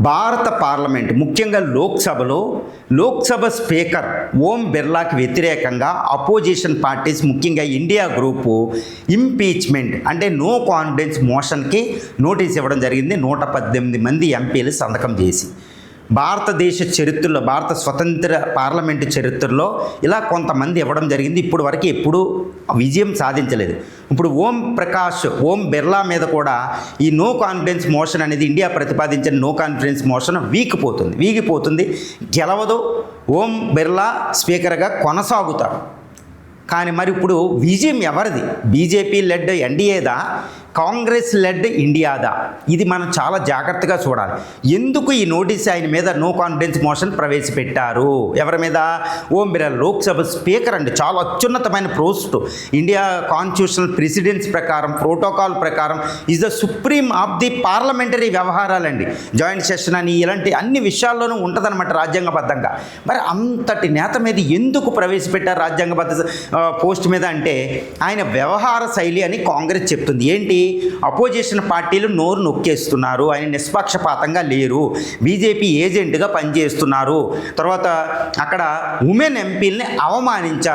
భారత పార్లమెంట్ ముఖ్యంగా లోక్సభ స్పీకర్ ఓం బిర్లాకి వ్యతిరేకంగా అపోజిషన్ పార్టీస్ ముఖ్యంగా ఇండియా గ్రూపు ఇంపీచ్మెంట్ అంటే నో కాన్ఫిడెన్స్ మోషన్కి నోటీస్ ఇవ్వడం జరిగింది. 118 మంది ఎంపీలు సంతకం చేసి భారతదేశ చరిత్రలో, భారత స్వతంత్ర పార్లమెంటు చరిత్రలో ఇలా కొంతమంది ఇవ్వడం జరిగింది. ఇప్పుడు వరకు ఎప్పుడూ విజయం సాధించలేదు. ఇప్పుడు ఓం బిర్లా మీద కూడా ఈ నో కాన్ఫిడెన్స్ మోషన్ అనేది, ఇండియా ప్రతిపాదించిన నో కాన్ఫిడెన్స్ మోషన్ వీగిపోతుంది, గెలవదు. ఓం బిర్లా స్పీకర్గా కొనసాగుతారు. కానీ మరి ఇప్పుడు విజయం ఎవరిది? బీజేపీ లెడ్ ఎన్డీఏదా, కాంగ్రెస్ లెడ్ ఇండియాదా? ఇది మనం చాలా జాగ్రత్తగా చూడాలి. ఎందుకు ఈ నోటీస్ ఆయన మీద నో కాన్ఫిడెన్స్ మోషన్ ప్రవేశపెట్టారు? ఎవరి మీద? ఓం బిర్లా, లోక్సభ స్పీకర్ అండి, చాలా అత్యున్నతమైన పోస్టు. ఇండియా కాన్స్టిట్యూషనల్ ప్రెసిడెన్స్ ప్రకారం, ప్రోటోకాల్ ప్రకారం is the supreme of the parliamentary వ్యవహారాలండి. జాయింట్ సెషన్ అని ఇలాంటి అన్ని విషయాల్లోనూ ఉంటుందన్నమాట రాజ్యాంగబద్ధంగా. మరి అంతటి నేత మీద ఎందుకు ప్రవేశపెట్టారు రాజ్యాంగబద్ధ పోస్ట్ మీద అంటే, ఆయన వ్యవహార శైలి అని కాంగ్రెస్ చెప్తుంది. ఏంటి? అపోజిషన్ పార్టీలు నోరు నొక్కేస్తున్నారు, ఆయన నిష్పక్షపాతంగా లేరు, బీజేపీ ఏజెంట్గా పనిచేస్తున్నారు, తర్వాత అక్కడ ఉమెన్ ఎంపీలని అవమానించారు.